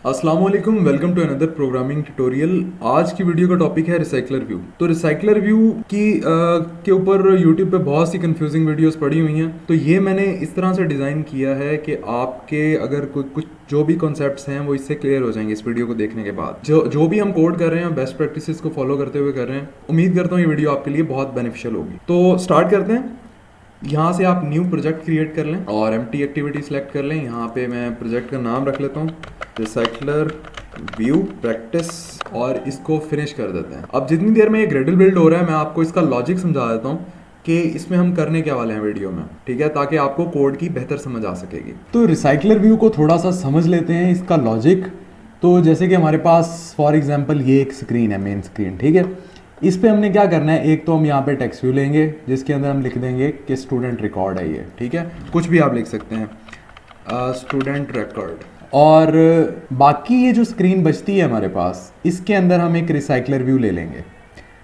अस्सलाम वालेकुम, welcome to another programming tutorial. आज की वीडियो का टॉपिक है रिसाइकलर व्यू। तो रिसाइकलर व्यू के ऊपर यूट्यूब पे बहुत सी कंफ्यूजिंग वीडियोस पड़ी हुई हैं। तो ये मैंने इस तरह से डिज़ाइन किया है कि आपके अगर कुछ जो भी कॉन्सेप्ट्स हैं वो इससे क्लियर हो जाएंगे इस वीडियो को देखने के बाद। जो भी हम कोड कर रहे हैं बेस्ट प्रैक्टिसेस को फॉलो करते हुए कर रहे हैं। उम्मीद करता हूँ ये वीडियो आपके लिए बहुत बेनिफिशियल होगी। तो स्टार्ट करते हैं। यहाँ से आप न्यू प्रोजेक्ट क्रिएट कर लें और एम्प्टी एक्टिविटी सेलेक्ट कर लें। यहाँ पे मैं प्रोजेक्ट का नाम रख लेता हूँ रिसाइकलर व्यू प्रैक्टिस और इसको फिनिश कर देते हैं। अब जितनी देर में ये ग्रेडल बिल्ड हो रहा है मैं आपको इसका लॉजिक समझा देता हूँ कि इसमें हम करने क्या वाले हैं वीडियो में, ठीक है, ताकि आपको कोड की बेहतर समझ आ सकेगी। तो रिसाइकलर व्यू को थोड़ा सा समझ लेते हैं, इसका लॉजिक। तो जैसे कि हमारे पास फॉर एग्जांपल ये एक स्क्रीन है, मेन स्क्रीन, ठीक है। इस पे हमने क्या करना है, एक तो हम यहाँ पे टेक्स्ट व्यू लेंगे जिसके अंदर हम लिख देंगे कि स्टूडेंट रिकॉर्ड है ये, ठीक है, कुछ भी आप लिख सकते हैं, स्टूडेंट रिकॉर्ड। और बाकी ये जो स्क्रीन बचती है हमारे पास, इसके अंदर हम एक रिसाइकलर व्यू ले लेंगे।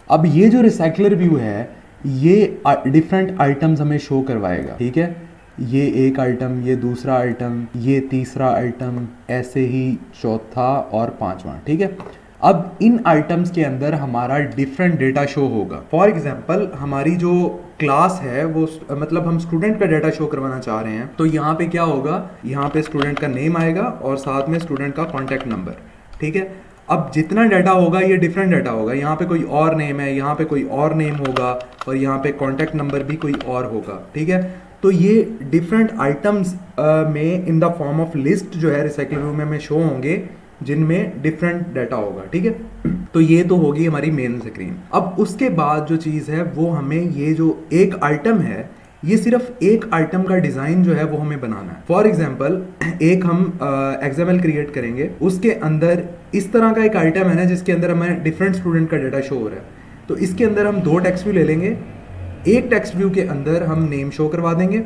अब ये जो रिसाइकलर व्यू है ये डिफरेंट आइटम्स हमें शो करवाएगा, ठीक है। ये एक आइटम, ये दूसरा आइटम, ये तीसरा आइटम, ऐसे ही चौथा और पांचवा, ठीक है। अब इन आइटम्स के अंदर हमारा डिफरेंट डेटा शो होगा। फॉर एग्जांपल हमारी जो क्लास है वो मतलब हम स्टूडेंट का डेटा शो करवाना चाह रहे हैं। तो यहाँ पे क्या होगा, यहाँ पे स्टूडेंट का नेम आएगा और साथ में स्टूडेंट का कॉन्टैक्ट नंबर, ठीक है। अब जितना डाटा होगा ये डिफरेंट डाटा होगा। यहाँ पे कोई और नेम है, यहाँ पे कोई और नेम होगा और यहाँ पे कॉन्टैक्ट नंबर भी कोई और होगा, ठीक है। तो ये डिफरेंट आइटम्स में in the form of list जो है रिसाइकलर व्यू में हमें शो होंगे जिनमें डिफरेंट डाटा होगा, ठीक है। तो ये तो होगी हमारी मेन स्क्रीन। अब उसके बाद जो चीज़ है वो हमें ये जो एक आइटम है, ये सिर्फ एक आइटम का डिज़ाइन जो है वो हमें बनाना है। फॉर एग्जांपल एक हम XML क्रिएट करेंगे, उसके अंदर इस तरह का एक आइटम है ना जिसके अंदर हमें डिफरेंट स्टूडेंट का डाटा शो हो रहा है। तो इसके अंदर हम दो टेक्स्ट व्यू ले लेंगे। एक टेक्स्ट व्यू के अंदर हम नेम शो करवा देंगे,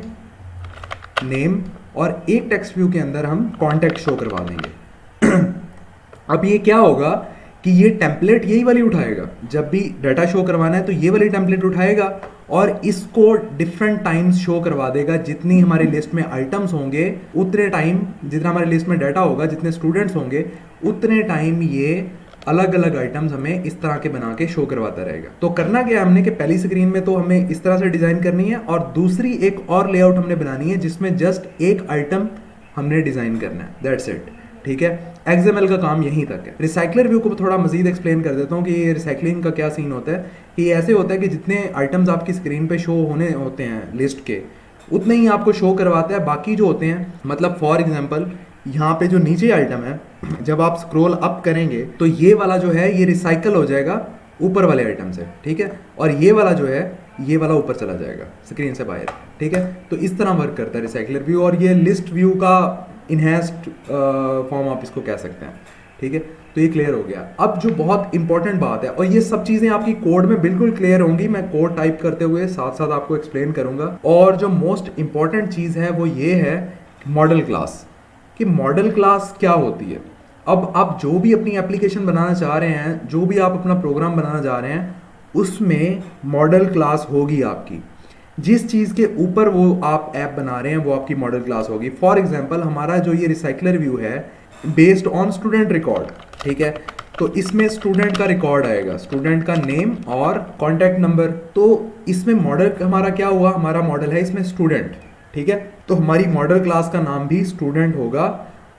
नेम, और एक टेक्स्ट व्यू के अंदर हम कॉन्टैक्ट शो करवा देंगे। अब ये क्या होगा कि ये टेम्पलेट यही वाली उठाएगा, जब भी डाटा शो करवाना है तो ये वाली टेम्पलेट उठाएगा और इसको डिफरेंट टाइम्स शो करवा देगा। जितनी हमारी लिस्ट में आइटम्स होंगे उतने टाइम, जितना हमारी लिस्ट में डाटा होगा, जितने स्टूडेंट्स होंगे उतने टाइम ये अलग अलग आइटम्स हमें इस तरह के बना के शो करवाता रहेगा। तो करना क्या है हमने कि पहली स्क्रीन में तो हमें इस तरह से डिज़ाइन करनी है और दूसरी एक और लेआउट हमने बनानी है जिसमें जस्ट एक आइटम हमने डिज़ाइन करना है, दैट्स इट, ठीक है। XML का काम यहीं तक है। रिसाइकलर व्यू को थोड़ा मजीद एक्सप्लेन कर देता हूँ कि ये रिसाइकलिंग का क्या सीन होता है। कि ऐसे होता है कि जितने आइटम्स आपकी स्क्रीन पे शो होने होते हैं लिस्ट के, उतने ही आपको शो करवाता है। बाकी जो होते हैं, मतलब फॉर एग्जांपल यहाँ पे जो नीचे आइटम है, जब आप स्क्रॉल अप करेंगे तो ये वाला जो है ये रिसाइकल हो जाएगा ऊपर वाले आइटम से, ठीक है, और ये वाला जो है ये वाला ऊपर चला जाएगा स्क्रीन से बाहर, ठीक है। तो इस तरह वर्क करता है रिसाइकलर व्यू, और ये लिस्ट व्यू का इन्हेंस्ड फॉर्म आप इसको कह सकते हैं, ठीक है। तो ये क्लियर हो गया। अब जो बहुत इंपॉर्टेंट बात है, और ये सब चीज़ें आपकी कोड में बिल्कुल क्लियर होंगी, मैं कोड टाइप करते हुए साथ साथ आपको एक्सप्लेन करूंगा। और जो मोस्ट इंपॉर्टेंट चीज़ है वो ये है मॉडल क्लास, कि मॉडल क्लास क्या होती है। अब आप जो भी अपनी एप्लीकेशन बनाना चाह रहे हैं, जो भी आप अपना प्रोग्राम बनाना चाह रहे हैं, उसमें मॉडल क्लास होगी आपकी। जिस चीज़ के ऊपर वो आप ऐप बना रहे हैं वो आपकी मॉडल क्लास होगी। फॉर एग्जांपल हमारा जो ये रिसाइकलर व्यू है बेस्ड ऑन स्टूडेंट रिकॉर्ड, ठीक है। तो इसमें स्टूडेंट का रिकॉर्ड आएगा, स्टूडेंट का नेम और कॉन्टैक्ट नंबर। तो इसमें मॉडल हमारा क्या हुआ, हमारा मॉडल है इसमें स्टूडेंट, ठीक है। तो हमारी मॉडल क्लास का नाम भी स्टूडेंट होगा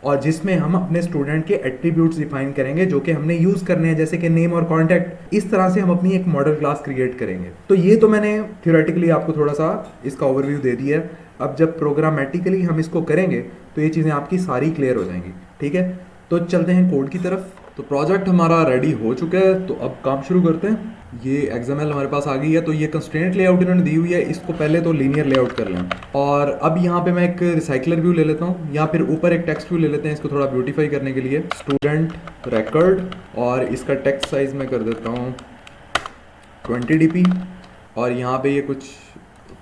और जिसमें हम अपने स्टूडेंट के एट्रीब्यूट्स डिफाइन करेंगे जो कि हमने यूज करने हैं, जैसे कि नेम और कॉन्टैक्ट। इस तरह से हम अपनी एक मॉडल क्लास क्रिएट करेंगे। तो ये तो मैंने थ्योरेटिकली आपको थोड़ा सा इसका ओवरव्यू दे दिया है। अब जब प्रोग्रामेटिकली हम इसको करेंगे तो ये चीज़ें आपकी सारी क्लियर हो जाएंगी, ठीक है। तो चलते हैं कोड की तरफ। तो प्रोजेक्ट हमारा रेडी हो चुका है, तो अब काम शुरू करते हैं। ये XML हमारे पास आ गई है। तो ये कंस्ट्रेंट लेआउट इन्होंने दी हुई है, इसको पहले तो लीनियर लेआउट कर लें। और अब यहाँ पे मैं एक रिसाइकलर व्यू ले लेता हूँ, या फिर ऊपर एक टेक्स्ट व्यू ले लेते हैं इसको थोड़ा ब्यूटीफाई करने के लिए। स्टूडेंट रिकॉर्ड, और इसका टेक्स्ट साइज मैं कर देता हूँ 20 dp। और यहाँ पे ये कुछ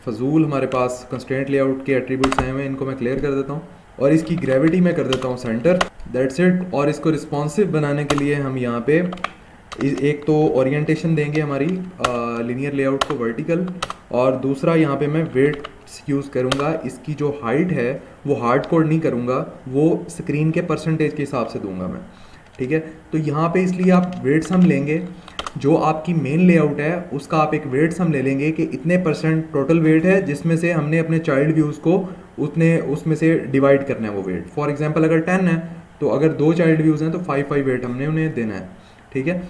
फजूल हमारे पास कंस्ट्रेंट लेआउट के एट्रीब्यूट्स आए हुए हैं, इनको मैं क्लियर कर देता हूँ। और इसकी ग्रेविटी मैं कर देता हूँ सेंटर, दैट्स इट। और इसको रिस्पॉन्सिव बनाने के लिए हम यहाँ पे एक तो ओरिएंटेशन देंगे हमारी लीनियर लेआउट को वर्टिकल, और दूसरा यहाँ पे मैं वेट यूज़ करूँगा, इसकी जो हाइट है वो हार्ड कोड नहीं करूँगा, वो स्क्रीन के परसेंटेज के हिसाब से दूंगा मैं। ठीक है, तो यहाँ पे इसलिए आप वेट सम लेंगे, जो आपकी मेन लेआउट है उसका आप एक वेट सम ले लेंगे कि इतने परसेंट टोटल वेट है, जिसमें से हमने अपने चाइल्ड व्यूज़ को उतने उसमें से डिवाइड करना है वो वेट। फॉर एग्जांपल अगर 10 है तो अगर 2 चाइल्ड व्यूज़ हैं तो 5 वेट हमने उन्हें देना है। ठीक है,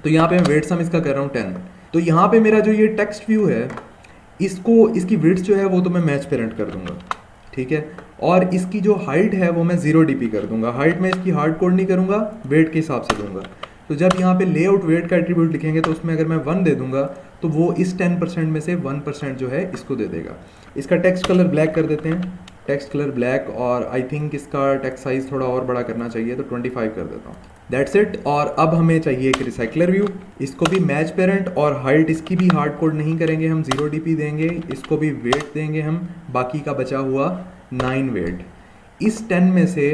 तो यहाँ पे मैं वेट सम इसका कर रहा हूँ 10। तो यहाँ पे मेरा जो ये टेक्स्ट व्यू है, इसको इसकी विड्थ जो है वो तो मैं मैच पेरेंट कर दूंगा। ठीक है, और इसकी जो हाइट है वो मैं 0 dp कर दूंगा। हाइट में इसकी हार्ड कोड नहीं करूंगा, वेट के हिसाब से दूंगा। तो जब यहाँ पे लेआउट वेट का एट्रीब्यूट लिखेंगे तो उसमें अगर मैं 1 दे दूंगा तो वो इस 10% में से 1% जो है इसको दे देगा। इसका टेक्स्ट कलर ब्लैक कर देते हैं, टेक्स्ट कलर ब्लैक, और आई थिंक इसका टेक्स्ट साइज थोड़ा और बड़ा करना चाहिए तो 25 कर देता हूँ। That's it. और अब हमें चाहिए एक रिसाइकलर व्यू, इसको भी मैच पेरेंट और हाइट इसकी भी हार्ड कोड नहीं करेंगे, हम 0 dp देंगे, इसको भी वेट देंगे हम, बाकी का बचा हुआ 9 वेट। इस 10 में से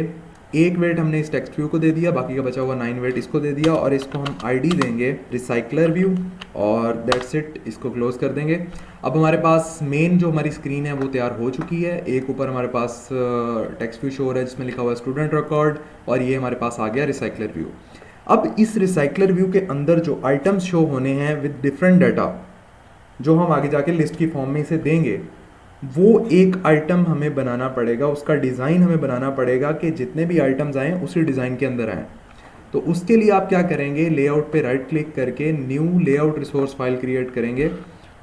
एक वेट हमने इस टेक्स्ट व्यू को दे दिया, बाकी का बचा हुआ 9 वेट इसको दे दिया, और इसको हम आईडी देंगे रिसाइकलर व्यू, और दैट्स इट। इसको क्लोज कर देंगे। अब हमारे पास मेन जो हमारी स्क्रीन है वो तैयार हो चुकी है। एक ऊपर हमारे पास टेक्स्ट व्यू शो हो रहा है जिसमें लिखा हुआ है स्टूडेंट रिकॉर्ड, और ये हमारे पास आ गया रिसाइकलर व्यू। अब इस रिसाइकलर व्यू के अंदर जो आइटम्स शो होने हैं विद डिफरेंट डाटा, जो हम आगे जाके लिस्ट की फॉर्म में इसे देंगे, वो एक आइटम हमें बनाना पड़ेगा, उसका डिज़ाइन हमें बनाना पड़ेगा कि जितने भी आइटम्स आएँ उसी डिज़ाइन के अंदर आएँ। तो उसके लिए आप क्या करेंगे, लेआउट पे राइट क्लिक करके new layout resource file create करेंगे,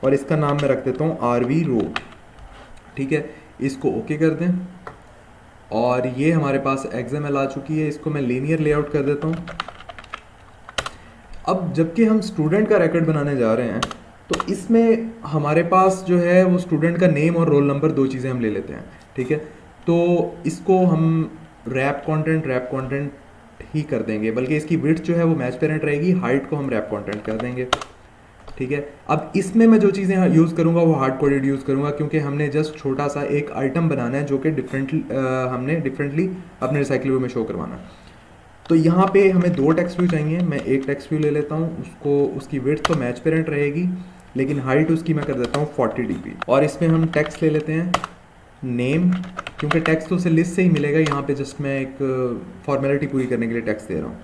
और इसका नाम मैं रख देता हूँ RV रो। ठीक है, इसको ओके कर दें, और ये हमारे पास XML आ चुकी है। इसको मैं लीनियर लेआउट कर देता हूँ। अब जबकि हम स्टूडेंट का रिकॉर्ड बनाने जा रहे हैं तो इसमें हमारे पास जो है वो स्टूडेंट का नेम और रोल नंबर, 2 चीज़ें हम ले लेते हैं। ठीक है, तो इसको हम रैप कंटेंट ही कर देंगे, बल्कि इसकी विड्थ जो है वो मैच पेरेंट रहेगी, हाइट को हम रैप कंटेंट कर देंगे। ठीक है, अब इसमें मैं जो चीज़ें यूज़ करूँगा वो हार्ड कोडेड यूज़ करूँगा, क्योंकि हमने जस्ट छोटा सा एक आइटम बनाना है जो कि हमने डिफरेंटली अपने रिसाइकल व्यू में शो करवाना है। तो यहाँ पे हमें 2 टेक्स्ट व्यू चाहिए। मैं एक टेक्स्ट व्यू ले लेता हूँ, उसको उसकी विड्थ तो मैच पेरेंट रहेगी, लेकिन हाइट उसकी मैं कर देता हूँ 40 dp, और इसमें हम टेक्स्ट ले लेते हैं नेम, क्योंकि टेक्स्ट तो उसे लिस्ट से ही मिलेगा। यहाँ पे जस्ट मैं एक फॉर्मेलिटी पूरी करने के लिए टेक्स्ट दे रहा हूँ,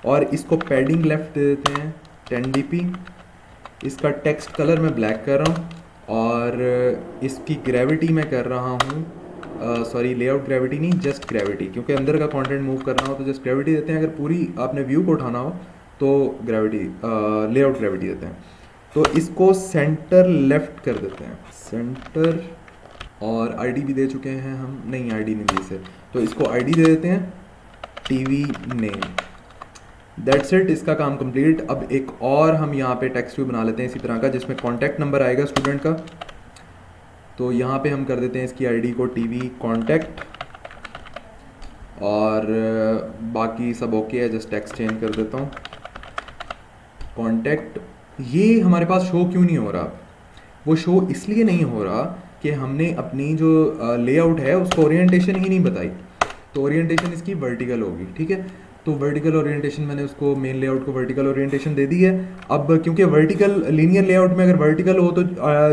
और इसको पैडिंग लेफ्ट दे देते हैं 10 dp। इसका टेक्स्ट कलर मैं ब्लैक कर रहा हूँ, और इसकी ग्रेविटी मैं कर रहा हूँ, सॉरी लेआउट ग्रेविटी नहीं, जस्ट ग्रेविटी, क्योंकि अंदर का कंटेंट मूव कर रहा हो तो जस्ट ग्रेविटी देते हैं। अगर पूरी आपने व्यू को उठाना हो तो ग्रेविटी लेआउट ग्रेविटी देते हैं। तो इसको सेंटर लेफ्ट कर देते हैं, सेंटर, और आईडी भी दे चुके हैं हम, नहीं आईडी नहीं दी इसे, तो इसको आईडी दे देते हैं टीवी नेम। दैट्स इट, इसका काम कंप्लीट। अब एक और हम यहाँ पे टेक्स्ट व्यू बना लेते हैं इसी तरह का, जिसमें कॉन्टैक्ट नंबर आएगा स्टूडेंट का। तो यहाँ पे हम कर देते हैं इसकी आईडी को टीवी कॉन्टैक्ट, और बाकी सब ओके है, जस्ट टेक्स्ट चेंज कर देता हूँ कॉन्टैक्ट। ये हमारे पास शो क्यों नहीं हो रहा? वो शो इसलिए नहीं हो रहा कि हमने अपनी जो लेआउट है उसको ओरिएंटेशन ही नहीं बताई। तो ओरिएंटेशन इसकी वर्टिकल होगी। ठीक है, तो वर्टिकल ओरिएंटेशन मैंने उसको मेन लेआउट को वर्टिकल ओरिएंटेशन दे दी है। अब क्योंकि वर्टिकल लीनियर लेआउट में अगर वर्टिकल हो तो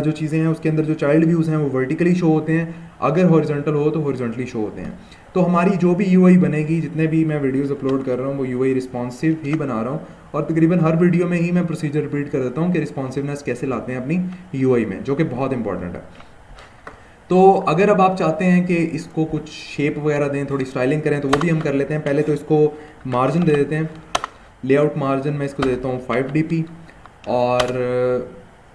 जो चीज़ें हैं उसके अंदर जो चाइल्ड व्यूज़ हैं वो वर्टिकली शो होते हैं, अगर हॉरिजॉन्टल हो तो हॉरिजॉन्टली शो होते हैं। तो हमारी जो भी यूआई बनेगी, जितने भी मैं वीडियोस अपलोड कर रहा हूँ वो यूआई रिस्पॉन्सिव ही बना रहा हूँ, और तकरीबन हर वीडियो में ही मैं प्रोसीजर रिपीट कर देता हूँ कि रिस्पॉन्सिवनेस कैसे लाते हैं अपनी यूआई में, जो कि बहुत इंपॉर्टेंट है। तो अगर अब आप चाहते हैं कि इसको कुछ शेप वगैरह दें, थोड़ी स्टाइलिंग करें, तो वो भी हम कर लेते हैं। पहले तो इसको मार्जिन दे देते हैं, लेआउट मार्जिन मैं इसको देता हूँ 5 dp, और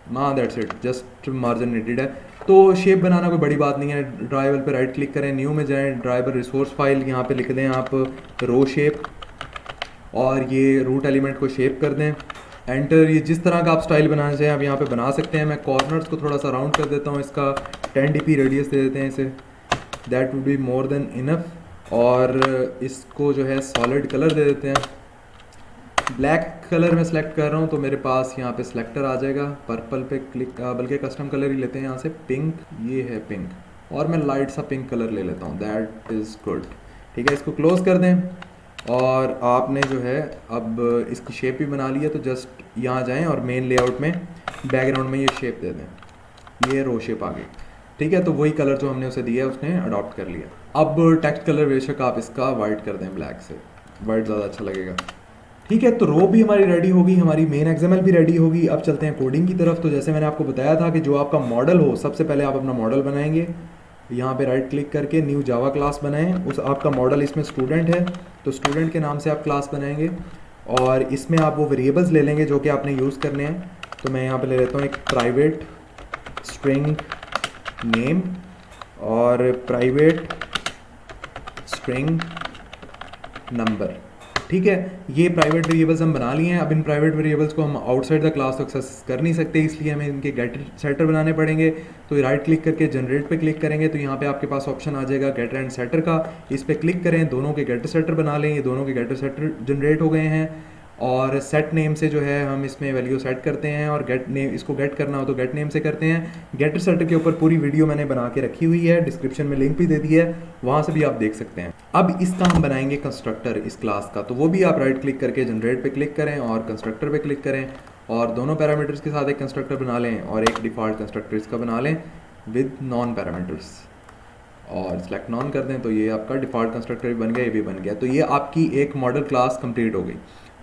that's it, just margin needed है। तो शेप बनाना कोई बड़ी बात नहीं है। ड्राइवर पे राइट क्लिक करें, न्यू में जाएं, ड्राइवर रिसोर्स फाइल, यहाँ पे लिख दें आप रो शेप, और ये रूट एलिमेंट को शेप कर दें, एंटर। ये जिस तरह का आप स्टाइल बनाना चाहें आप यहाँ पे बना सकते हैं। मैं कॉर्नर्स को थोड़ा सा राउंड कर देता हूँ, इसका 10 dp रेडियस दे देते हैं इसे, that would be more than enough. और इसको जो है सॉलिड कलर दे देते हैं, ब्लैक कलर में सेलेक्ट कर रहा हूँ तो मेरे पास यहाँ पे सिलेक्टर आ जाएगा। पर्पल पे क्लिक, बल्कि कस्टम कलर ही लेते हैं यहाँ से, पिंक, ये है पिंक, और मैं लाइट सा पिंक कलर ले लेता हूँ, दैट इज़ गुड। ठीक है, इसको क्लोज कर दें, और आपने जो है अब इसकी शेप भी बना ली है, तो जस्ट यहाँ जाएं और मेन लेआउट में बैकग्राउंड में ये शेप दे दें, ये रो शेप आ गई। ठीक है, तो वही कलर जो हमने उसे दिया है उसने अडॉप्ट कर लिया। अब टेक्स्ट कलर बेशक आप इसका वाइट कर दें, ब्लैक से, वाइट ज़्यादा अच्छा लगेगा। ठीक है, तो रो भी हमारी रेडी होगी, हमारी मेन एक्सएमएल भी रेडी होगी। अब चलते हैं कोडिंग की तरफ। तो जैसे मैंने आपको बताया था कि जो आपका मॉडल हो, सबसे पहले आप अपना मॉडल बनाएंगे, यहाँ पे राइट क्लिक करके न्यू जावा क्लास बनाएं। उस आपका मॉडल इसमें स्टूडेंट है तो स्टूडेंट के नाम से आप क्लास बनाएंगे, और इसमें आप वो वेरिएबल्स ले लेंगे जो कि आपने यूज़ करने हैं। तो मैं यहाँ पे ले लेता हूँ एक प्राइवेट स्ट्रिंग नेम और प्राइवेट स्ट्रिंग नंबर। ठीक है, ये प्राइवेट वेरिएबल्स हम बना लिए हैं। अब इन प्राइवेट वेरिएबल्स को हम आउटसाइड द क्लास तो एक्सेस कर नहीं सकते, इसलिए हमें इनके गेटर सेटर बनाने पड़ेंगे। तो राइट क्लिक करके जनरेट पे क्लिक करेंगे तो यहाँ पे आपके पास ऑप्शन आ जाएगा गेटर एंड सेटर का। इस पर क्लिक करें, दोनों के गेटर सेटर बना लें। ये दोनों के गेटर सेटर जनरेट हो गए हैं, और सेट नेम से जो है हम इसमें वैल्यू सेट करते हैं, और गेट नेम, इसको गेट करना हो तो गेट नेम से करते हैं। गेटर सेटर के ऊपर पूरी वीडियो मैंने बना के रखी हुई है, डिस्क्रिप्शन में लिंक भी दे दी है, वहाँ से भी आप देख सकते हैं। अब इसका हम बनाएंगे कंस्ट्रक्टर इस क्लास का, तो वो भी आप राइट क्लिक करके जनरेट पे क्लिक करें और कंस्ट्रक्टर पे क्लिक करें, और दोनों पैरामीटर्स के साथ एक कंस्ट्रक्टर बना लें, और एक डिफ़ॉल्ट कंस्ट्रक्टर इसका बना लें विद नॉन पैरामीटर्स, और सेलेक्ट नॉन कर दें। तो ये आपका डिफ़ॉल्ट कंस्ट्रक्टर भी बन गया, ये भी बन गया। तो ये आपकी एक मॉडल क्लास कंप्लीट हो गई।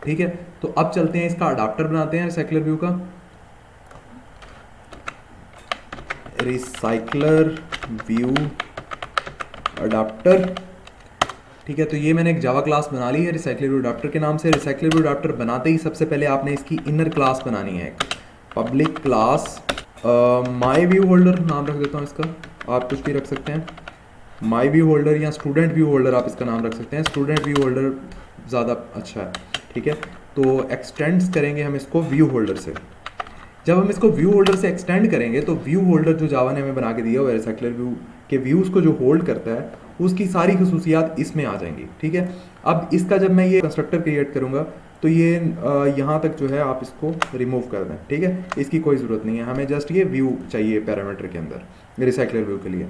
ठीक है, तो अब चलते हैं इसका अडाप्टर बनाते हैं रिसाइकलर व्यू का। Recycler view adapter. ठीक है, तो ये मैंने एक जावा क्लास बना ली है रिसाइकलर व्यू अडाप्टर के नाम से। रिसाइकलर व्यू अडाप्टर बनाते ही सबसे पहले आपने इसकी इनर क्लास बनानी है, public class my view holder नाम रख देता हूँ इसका, आप कुछ भी रख सकते हैं, माई व्यू होल्डर या स्टूडेंट व्यू होल्डर आप इसका नाम रख सकते हैं। स्टूडेंट व्यू होल्डर ज़्यादा अच्छा है। ठीक है, तो एक्सटेंड्स करेंगे हम इसको व्यू होल्डर से। जब हम इसको व्यू होल्डर से एक्सटेंड करेंगे तो व्यू होल्डर जो जावा ने हमें बना के दिया हुआ है रिसाइकलर व्यू के व्यूज़ को जो होल्ड करता है, उसकी सारी खसूसियात इसमें आ जाएंगी। ठीक है, अब इसका जब मैं ये कंस्ट्रक्टर क्रिएट करूँगा तो ये यहाँ तक जो है आप इसको रिमूव कर दें। ठीक है, इसकी कोई ज़रूरत नहीं है, हमें जस्ट ये व्यू चाहिए पैरामीटर के अंदर रिसाइकलर व्यू के लिए।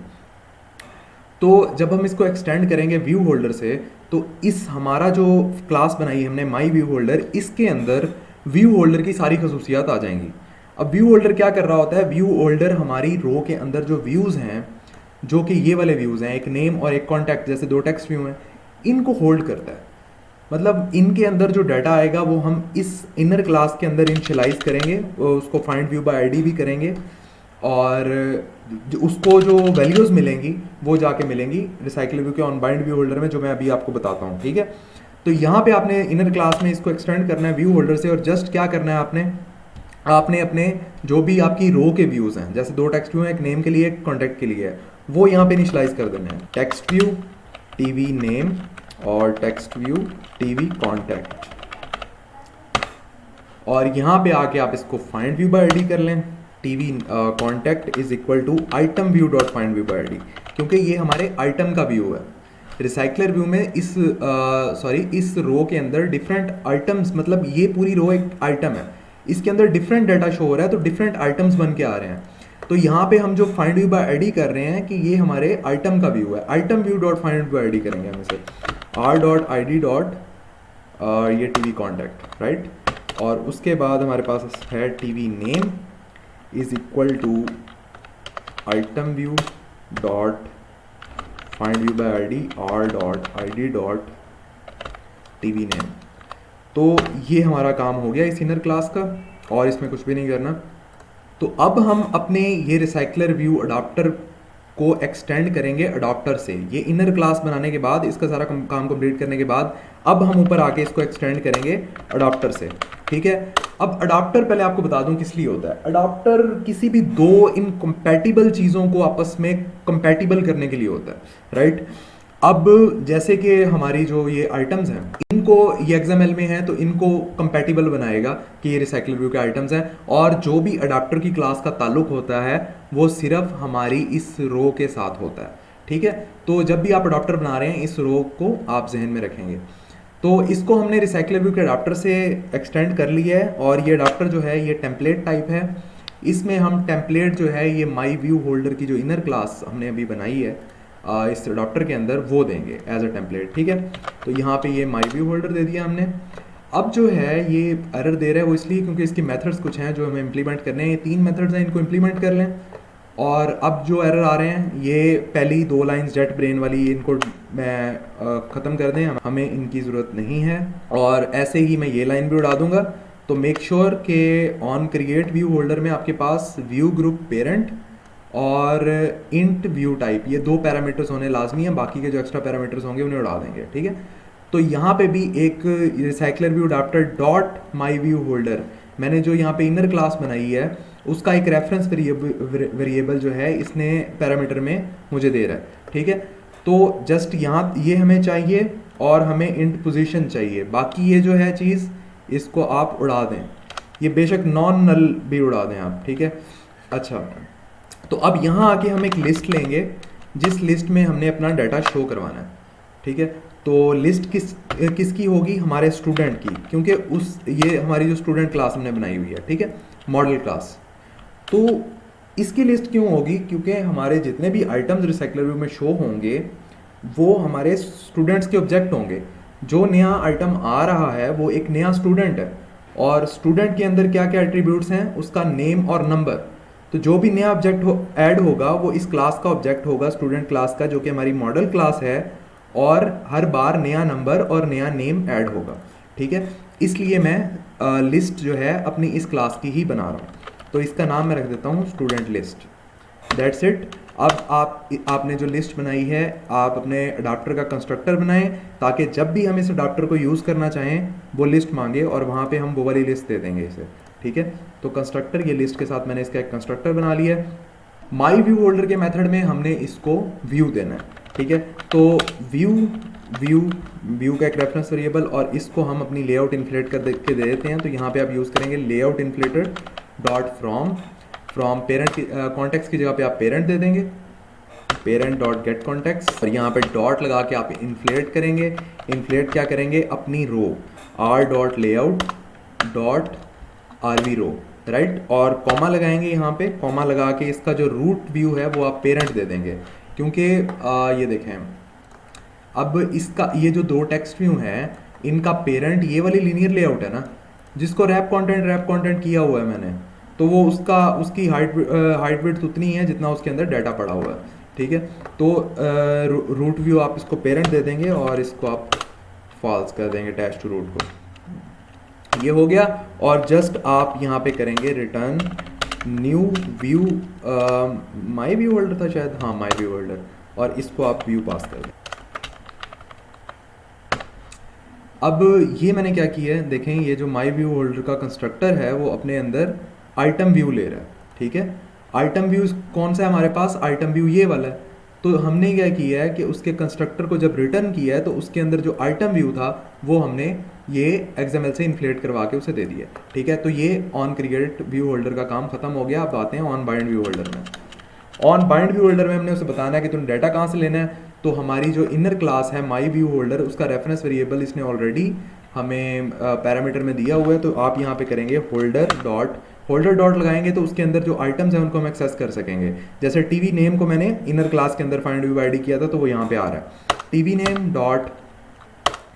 तो जब हम इसको एक्सटेंड करेंगे व्यू होल्डर से, तो इस हमारा जो क्लास बनाई है हमने माई व्यू होल्डर, इसके अंदर व्यू होल्डर की सारी खसूसियात आ जाएंगी। अब व्यू होल्डर क्या कर रहा होता है, व्यू होल्डर हमारी रो के अंदर जो व्यूज़ हैं, जो कि ये वाले व्यूज़ हैं, एक नेम और एक कॉन्टैक्ट जैसे दो टेक्स्ट व्यू हैं, इनको होल्ड करता है। मतलब इनके अंदर जो डाटा आएगा वो हम इस इनर क्लास के अंदर इनिशियलाइज करेंगे, उसको फाइंड व्यू बाय आईडी भी करेंगे, और उसको जो वैल्यूज़ मिलेंगी वो जाके मिलेंगी रिसाइकल व्यू के ऑन बाइंड व्यू होल्डर में, जो मैं अभी आपको बताता हूँ। ठीक है, तो यहाँ पे आपने इनर क्लास में इसको एक्सटेंड करना है व्यू होल्डर से, और जस्ट क्या करना है आपने अपने जो भी आपकी रो के व्यूज़ हैं, जैसे दो टेक्स्ट व्यू हैं, एक नेम के लिए एक कॉन्टैक्ट के लिए है, वो यहाँ पे इनिशियलाइज कर देना है। टेक्स्ट व्यू टीवी नेम और टेक्स्ट व्यू टीवी कॉन्टैक्ट, और यहाँ पे आके आप इसको फाइंड व्यू बाय आईडी कर लें। TV contact is equal to item view dot find view by ID, क्योंकि ये हमारे आइटम का व्यू है। रिसाइकलर व्यू में इस रो के अंदर डिफरेंट आइटम्स, मतलब ये पूरी रो एक आइटम है, इसके अंदर डिफरेंट डाटा शो हो रहा है, तो डिफरेंट आइटम्स बन के आ रहे हैं। तो यहाँ पे हम जो फाइंड व्यू बाय आईडी कर रहे हैं कि ये हमारे आइटम का व्यू है। Item view dot find view by ID करेंगे हम इसे R dot I D dot ये टीवी कॉन्टैक्ट, राइट। और उसके बाद हमारे पास है TV name is equal to item view dot find view by ID R dot I D dot TV name. तो ये हमारा काम हो गया इस इनर क्लास का, और इसमें कुछ भी नहीं करना। तो अब हम अपने ये रिसाइकलर व्यू अडाप्टर को एक्सटेंड करेंगे अडाप्टर से। ये इनर क्लास बनाने के बाद, इसका सारा काम कंप्लीट करने के बाद, अब हम ऊपर आके इसको एक्सटेंड करेंगे अडाप्टर से। ठीक है, अब अडाप्टर पहले आपको बता दूं किस लिए होता है। अडाप्टर किसी भी दो इनकम्पैटिबल चीज़ों को आपस में कंपैटिबल करने के लिए होता है, राइट। अब जैसे कि हमारी जो ये आइटम्स हैं, इनको ये XML में है तो इनको कंपैटिबल बनाएगा कि ये रिसाइकल व्यू के आइटम्स हैं, और जो भी अडाप्टर की क्लास का ताल्लुक होता है वो सिर्फ हमारी इस रो के साथ होता है। ठीक है, तो जब भी आप अडाप्टर बना रहे हैं इस रो को आप जहन में रखेंगे। तो इसको हमने रिसाइकल व्यू के अडाप्टर से एक्सटेंड कर लिया है, और ये अडाप्टर जो है ये टेम्पलेट टाइप है। इसमें हम टेम्पलेट जो है ये माई व्यू होल्डर की जो इनर क्लास हमने अभी बनाई है इस अडाप्टर के अंदर वो देंगे एज अ टेम्पलेट। ठीक है, तो यहाँ पे ये माई व्यू होल्डर दे दिया हमने। अब जो है ये एरर दे रहा है वो इसलिए क्योंकि इसकी मेथड्स कुछ हैं जो हमें इंप्लीमेंट करने हैं। ये 3 मेथड्स हैं, इनको इंप्लीमेंट कर लें। और अब जो एरर आ रहे हैं ये पहली 2 लाइंस जेट ब्रेन वाली, इनको मैं ख़त्म कर दें, हमें इनकी ज़रूरत नहीं है। और ऐसे ही मैं ये लाइन भी उड़ा दूंगा। तो मेक श्योर के ऑन क्रिएट व्यू होल्डर में आपके पास व्यू ग्रुप पेरेंट और इंट व्यू टाइप, ये 2 पैरामीटर्स होने लाजमी हैं, बाकी के जो एक्स्ट्रा पैरामीटर्स होंगे उन्हें उड़ा देंगे। ठीक है, तो यहाँ पे भी एक recycler view adapter dot my view holder, मैंने जो यहाँ पे इनर क्लास बनाई है उसका एक रेफरेंस वेरिएबल जो है इसने पैरामीटर में मुझे दे रहा है। ठीक है, तो जस्ट यहाँ ये हमें चाहिए और हमें इंट पोजीशन चाहिए, बाकी ये जो है चीज़ इसको आप उड़ा दें, ये बेशक नॉन नल भी उड़ा दें आप। ठीक है, अच्छा, तो अब यहाँ आके हम एक लिस्ट लेंगे जिस लिस्ट में हमने अपना डाटा शो करवाना है। ठीक है, तो लिस्ट किसकी होगी, हमारे स्टूडेंट की, क्योंकि ये हमारी जो स्टूडेंट क्लास हमने बनाई हुई है। ठीक है, मॉडल क्लास, तो इसकी लिस्ट क्यों होगी, क्योंकि हमारे जितने भी आइटम्स रिसाइकलर व्यू में शो होंगे वो हमारे स्टूडेंट्स के ऑब्जेक्ट होंगे। जो नया आइटम आ रहा है वो एक नया स्टूडेंट है, और स्टूडेंट के अंदर क्या क्या एट्रीब्यूट्स हैं, उसका नेम और नंबर। तो जो भी नया ऑब्जेक्ट ऐड होगा वो इस क्लास का ऑब्जेक्ट होगा, स्टूडेंट क्लास का, जो कि हमारी मॉडल क्लास है, और हर बार नया नंबर और नया नेम ऐड होगा। ठीक है, इसलिए मैं लिस्ट जो है अपनी इस क्लास की ही बना रहा हूँ, तो इसका नाम मैं रख देता हूँ स्टूडेंट लिस्ट। That's it. अब आपने जो लिस्ट बनाई है आप अपने अडाप्टर का कंस्ट्रक्टर बनाएं, ताकि जब भी हम इस अडाप्टर को यूज़ करना चाहें वो लिस्ट मांगे और वहाँ पे हम वो वाली लिस्ट दे देंगे इसे। ठीक है, तो कंस्ट्रक्टर, ये लिस्ट के साथ मैंने इसका एक कंस्ट्रक्टर बना लिया है। माई व्यू होल्डर के मेथड में हमने इसको व्यू देना है। ठीक है, तो व्यू का एक रेफरेंस वेरिएबल, और इसको हम अपनी लेआउट इन्फ्लेट कर के दे देते हैं। तो यहाँ पे आप यूज़ करेंगे layout inflated dot from parent context की जगह पे आप पेरेंट दे देंगे, पेरेंट डॉट गेट कॉन्टेक्स्ट, और यहाँ पे डॉट लगा के आप इन्फ्लेट करेंगे। इन्फ्लेट क्या करेंगे, अपनी row R dot layout dot R V row, right, और कॉमा लगाएंगे। यहाँ पे कॉमा लगा के इसका जो रूट व्यू है वो आप पेरेंट दे देंगे, क्योंकि ये देखें अब इसका ये जो 2 टेक्स्ट व्यू हैं इनका पेरेंट ये वाली लीनियर लेआउट है ना, जिसको रैप कंटेंट किया हुआ है मैंने, तो वो उसकी हाइट विड्थ उतनी है जितना उसके अंदर डाटा पड़ा हुआ है। ठीक है, तो रूट व्यू आप इसको पेरेंट दे देंगे और इसको आप फॉल्स कर देंगे अटैच टू रूट को, ये हो गया। और जस्ट आप यहाँ पे करेंगे return new view, my view holder था शायद, हाँ माई व्यू होल्डर, और इसको आप व्यू पास कर दें। अब ये मैंने क्या किया है, देखें ये जो माई व्यू होल्डर का कंस्ट्रक्टर है वो अपने अंदर आइटम व्यू ले रहा है। ठीक है, आइटम व्यू कौन सा है हमारे पास, आइटम व्यू ये वाला है। तो हमने क्या किया है कि उसके कंस्ट्रक्टर को जब रिटर्न किया है तो उसके अंदर जो आइटम व्यू था वो हमने ये XML से इन्फ्लेट करवा के उसे दे दिया। ठीक है, तो ये ऑन क्रिएट व्यू होल्डर का काम खत्म हो गया। अब आते हैं ऑन बाइंड व्यू होल्डर में। ऑन बाइंड व्यू होल्डर में हमने उसे बताना है कि तुमने डाटा कहाँ से लेना है। तो हमारी जो इनर क्लास है माई व्यू होल्डर, उसका रेफरेंस वेरिएबल इसने ऑलरेडी हमें पैरामीटर में दिया हुआ है। तो आप यहाँ पे करेंगे होल्डर डॉट लगाएंगे तो उसके अंदर जो आइटम्स हैं उनको हम एक्सेस कर सकेंगे। जैसे टीवी नेम को मैंने इनर क्लास के अंदर फाइंड व्यू आईडी किया था तो वो यहाँ पे आ रहा है, TV name dot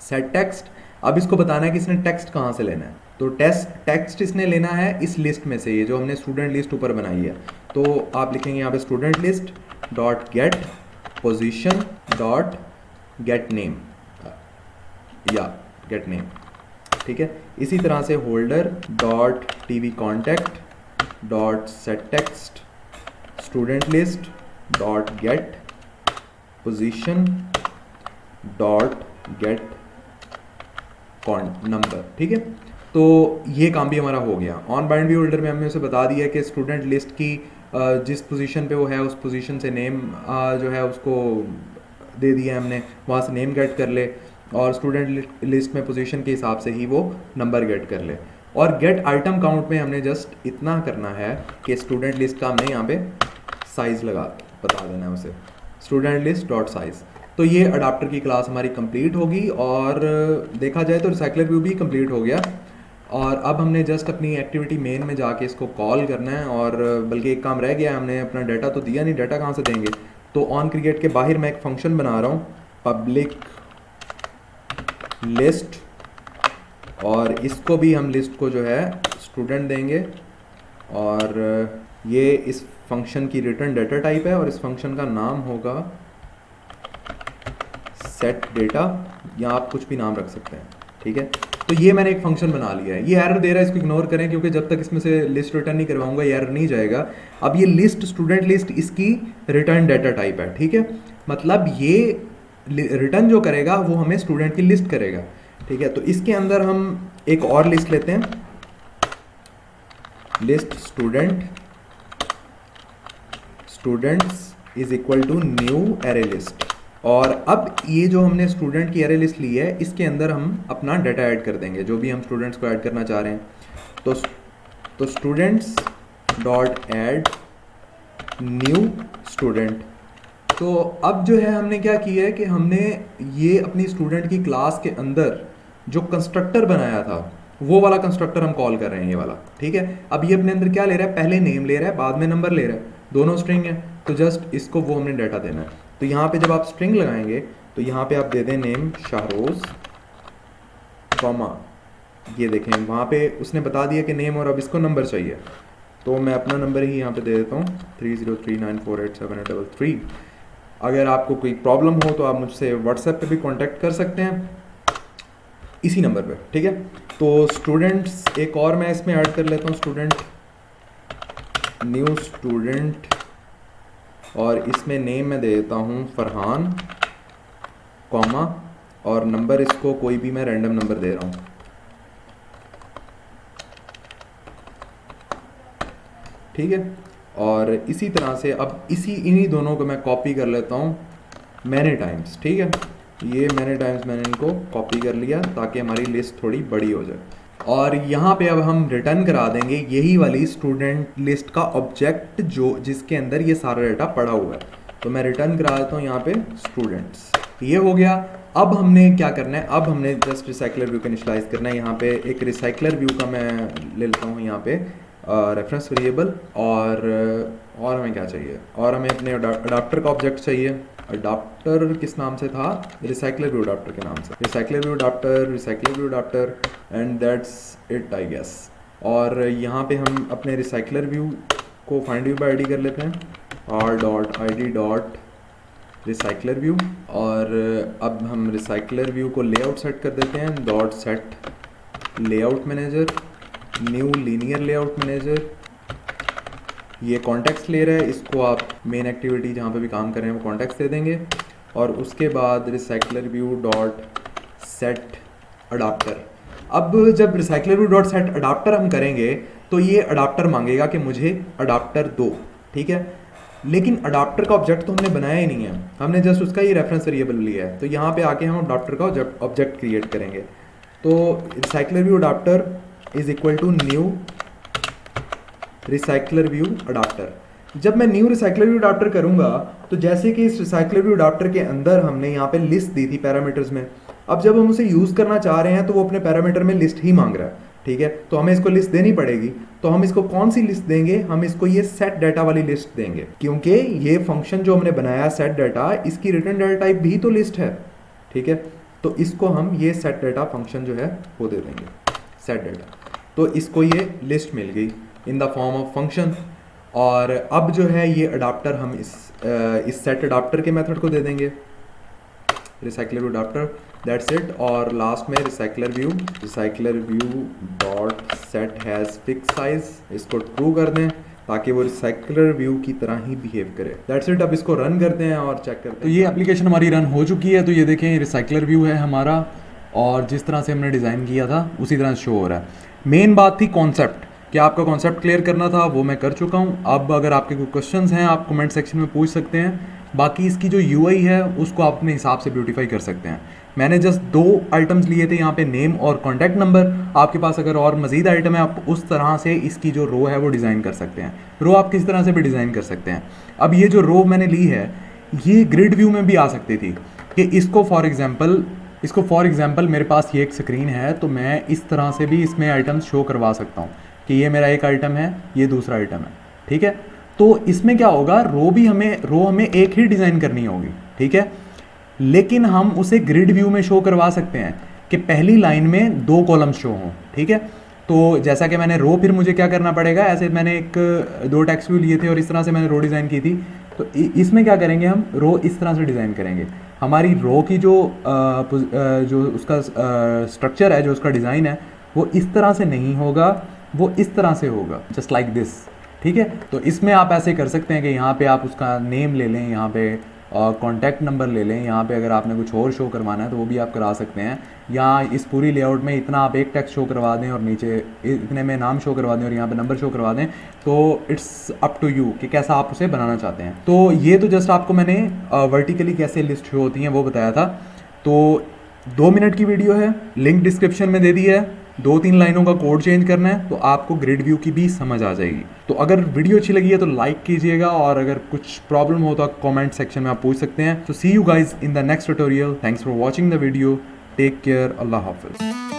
set text. अब इसको बताना है कि इसने टेक्स्ट कहाँ से लेना है, तो टेक्स्ट इसने लेना है इस लिस्ट में से, ये जो हमने स्टूडेंट लिस्ट ऊपर बनाई है। तो आप लिखेंगे यहाँ पे student list dot gate position dot gate name या गेट नेम। ठीक है, इसी तरह से holder dot TV contact dot set text student list dot gate position dot gate number. ठीक है, तो ये काम भी हमारा हो गया। ऑन बाइंड व्यू होल्डर में हमने उसे बता दिया कि स्टूडेंट लिस्ट की जिस पोजीशन पे वो है उस पोजीशन से नेम जो है उसको दे दिया है हमने, वहाँ से नेम गेट कर ले, और स्टूडेंट लिस्ट में पोजीशन के हिसाब से ही वो नंबर गेट कर ले। और गेट आइटम काउंट में हमने जस्ट इतना करना है कि स्टूडेंट लिस्ट का हमने यहाँ पे साइज़ बता देना है उसे, स्टूडेंट लिस्ट डॉट साइज़। तो ये अडाप्टर की क्लास हमारी कंप्लीट होगी, और देखा जाए तो रिसाइकलर व्यू भी कंप्लीट हो गया। और अब हमने जस्ट अपनी एक्टिविटी मेन में जाके इसको कॉल करना है, और बल्कि एक काम रह गया, हमने अपना डाटा तो दिया नहीं, डाटा कहाँ से देंगे। तो ऑन क्रिएट के बाहर मैं एक फंक्शन बना रहा हूँ पब्लिक लिस्ट, और इसको भी हम लिस्ट को जो है स्टूडेंट देंगे, और ये इस फंक्शन की रिटर्न डाटा टाइप है और इस फंक्शन का नाम होगा सेट डेटा, या आप कुछ भी नाम रख सकते हैं, ठीक है। तो ये मैंने एक फंक्शन बना लिया है। ये एरर दे रहा है, इसको इग्नोर करें क्योंकि जब तक इसमें से लिस्ट रिटर्न नहीं करवाऊंगा ये एरर नहीं जाएगा। अब ये लिस्ट, स्टूडेंट लिस्ट, इसकी रिटर्न डाटा टाइप है, ठीक है। मतलब ये रिटर्न जो करेगा वो हमें स्टूडेंट की लिस्ट करेगा, ठीक है। तो इसके अंदर हम एक और लिस्ट लेते हैं, list students is equal to new array list. और अब ये जो हमने स्टूडेंट की एरे लिस्ट ली है इसके अंदर हम अपना डाटा ऐड कर देंगे, जो भी हम स्टूडेंट्स को ऐड करना चाह रहे हैं। तो students dot add new student. तो अब जो है हमने क्या किया है कि हमने ये अपनी स्टूडेंट की क्लास के अंदर जो कंस्ट्रक्टर बनाया था वो वाला कंस्ट्रक्टर हम कॉल कर रहे हैं, ये वाला, ठीक है। अब ये अपने अंदर क्या ले रहा है, पहले नेम ले रहा है, बाद में नंबर ले रहा है, दोनों स्ट्रिंग है। तो जस्ट इसको वो हमने डाटा देना है। तो यहाँ पे जब आप स्ट्रिंग लगाएंगे तो यहाँ पे आप दे दें नेम शाहरोज, कॉमा, ये देखें वहाँ पे उसने बता दिया कि नेम, और अब इसको नंबर चाहिए। तो मैं अपना नंबर ही यहाँ पे दे देता हूँ 3039487833। अगर आपको कोई प्रॉब्लम हो तो आप मुझसे व्हाट्सएप पे भी कांटेक्ट कर सकते हैं इसी नंबर पे, ठीक है। तो स्टूडेंट्स एक और मैं इसमें ऐड कर लेता हूँ, स्टूडेंट, न्यू स्टूडेंट, और इसमें नेम मैं दे देता हूँ फरहान, कॉमा, और नंबर इसको कोई भी मैं रैंडम नंबर दे रहा हूँ, ठीक है। और इसी तरह से अब इन्हीं दोनों को मैं कॉपी कर लेता हूँ मैनी टाइम्स, ठीक है। ये मैनी टाइम्स मैंने इनको कॉपी कर लिया ताकि हमारी लिस्ट थोड़ी बड़ी हो जाए। और यहाँ पे अब हम रिटर्न करा देंगे यही वाली स्टूडेंट लिस्ट का ऑब्जेक्ट जो जिसके अंदर ये सारा डाटा पड़ा हुआ है। तो मैं रिटर्न करा देता हूँ यहाँ पे स्टूडेंट्स, ये हो गया। अब हमने क्या करना है, अब हमने जस्ट रिसाइकलर व्यू को इनिशियलाइज करना है। यहाँ पे एक रिसाइकलर व्यू का मैं ले लेता हूँ यहाँ पे रेफरेंस वेरिएबल, और हमें क्या चाहिए, और हमें अपने अडाप्टर का ऑब्जेक्ट चाहिए। अडाप्टर किस नाम से था, रिसाइकलर व्यू अडाप्टर के नाम से, recycler view adapter, and that's it I guess. और यहाँ पे हम अपने रिसाइकलर व्यू को फाइंड व्यू बाय आईडी कर लेते हैं, r.id.recycler व्यू। और अब हम रिसाइकलर व्यू को लेआउट सेट कर देते हैं, dot set layout manager, new linear layout manager. ये कॉन्टेक्स्ट ले रहा है, इसको आप मेन एक्टिविटी जहाँ पे भी काम कर रहे हैं वो कॉन्टेक्स्ट दे देंगे। और उसके बाद recycler view dot set adapter. अब जब recycler view dot set adapter हम करेंगे तो ये अडाप्टर मांगेगा कि मुझे अडाप्टर दो, ठीक है। लेकिन अडाप्टर का ऑब्जेक्ट तो हमने बनाया ही नहीं है, हमने जस्ट उसका ये रेफरेंस वेरिएबल लिया है। तो यहाँ पे आके हम अडाप्टर का ऑब्जेक्ट क्रिएट करेंगे। तो recycler view adapter is equal to new recycler view adapter. जब मैं न्यू रिसाइकलर व्यू अडाप्टर करूंगा तो जैसे कि इस रिसाइकलर व्यू अडाप्टर के अंदर हमने यहाँ पे लिस्ट दी थी पैरामीटर्स में, अब जब हम उसे यूज करना चाह रहे हैं तो वो अपने पैरामीटर में लिस्ट ही मांग रहा है, ठीक है। तो हमें इसको लिस्ट देनी पड़ेगी। तो हम इसको कौन सी लिस्ट देंगे, हम इसको ये सेट डाटा वाली लिस्ट देंगे, क्योंकि ये फंक्शन जो हमने बनाया सेट डाटा, इसकी रिटर्न डाटा टाइप भी तो लिस्ट है, ठीक है। तो इसको हम ये सेट डाटा फंक्शन जो है वो दे देंगे, सेट डाटा। तो इसको ये लिस्ट मिल गई in the form of function. और अब जो है ये अडाप्टर हम इस सेट अडाप्टर के मेथड को दे देंगे, recycler view adapter, that's it. और लास्ट में recycler view dot set has fix size, इसको ट्रू कर दें ताकि वो रिसाइकलर व्यू की तरह ही बिहेव करे, दैट्स इट। अब इसको रन करते हैं और चेक करते हैं। तो ये एप्लीकेशन हमारी रन हो चुकी है। तो ये देखें रिसाइकलर व्यू है हमारा, और जिस तरह से हमने डिज़ाइन किया था उसी तरह शो हो रहा है। मेन बात थी कॉन्सेप्ट, क्या आपका कॉन्सेप्ट क्लियर करना था, वो मैं कर चुका हूँ। अब अगर आपके कोई क्वेश्चंस हैं आप कमेंट सेक्शन में पूछ सकते हैं। बाकी इसकी जो यूआई है उसको आप अपने हिसाब से ब्यूटीफाई कर सकते हैं। मैंने जस्ट 2 आइटम्स लिए थे यहाँ पे, नेम और कॉन्टैक्ट नंबर। आपके पास अगर और मज़ीद आइटम है आप उस तरह से इसकी जो रो है वो डिज़ाइन कर सकते हैं। रो आप किस तरह से भी डिज़ाइन कर सकते हैं। अब ये जो रो मैंने ली है ये ग्रिड व्यू में भी आ सकती थी कि इसको फॉर एग्जाम्पल मेरे पास ये एक स्क्रीन है तो मैं इस तरह से भी इसमें आइटम्स शो करवा सकता हूँ कि ये मेरा एक आइटम है, ये दूसरा आइटम है, ठीक है। तो इसमें क्या होगा, रो हमें एक ही डिज़ाइन करनी होगी, ठीक है। लेकिन हम उसे ग्रिड व्यू में शो करवा सकते हैं कि पहली लाइन में 2 कॉलम्स शो हों, ठीक है। तो जैसा कि मैंने रो, फिर मुझे क्या करना पड़ेगा, ऐसे मैंने एक 2 टेक्स्ट व्यू लिए थे और इस तरह से मैंने रो डिज़ाइन की थी। तो इसमें क्या करेंगे, हम रो इस तरह से डिज़ाइन करेंगे। हमारी रो की जो उसका स्ट्रक्चर है, जो उसका डिज़ाइन है, वो इस तरह से नहीं होगा, वो इस तरह से होगा, जस्ट लाइक दिस। ठीक है, तो इसमें आप ऐसे कर सकते हैं कि यहाँ पे आप उसका नेम ले लें, यहाँ पे कॉन्टैक्ट नंबर ले लें, यहाँ पे अगर आपने कुछ और शो करवाना है तो वो भी आप करा सकते हैं। या इस पूरी लेआउट में इतना आप एक टेक्स्ट शो करवा दें और नीचे इतने में नाम शो करवा दें और यहाँ पे नंबर शो करवा दें। तो इट्स अप टू यू कि कैसा आप उसे बनाना चाहते हैं। तो ये तो जस्ट आपको मैंने वर्टिकली कैसे लिस्ट शो होती हैं वो बताया था। तो 2 मिनट की वीडियो है, लिंक डिस्क्रिप्शन में दे दी है। 2-3 लाइनों का कोड चेंज करना है तो आपको ग्रिड व्यू की भी समझ आ जाएगी। तो अगर वीडियो अच्छी लगी है तो लाइक कीजिएगा, और अगर कुछ प्रॉब्लम हो तो कमेंट सेक्शन में आप पूछ सकते हैं। तो see you guys in the next tutorial. Thanks for watching the video. Take care. अल्लाह हाफिज।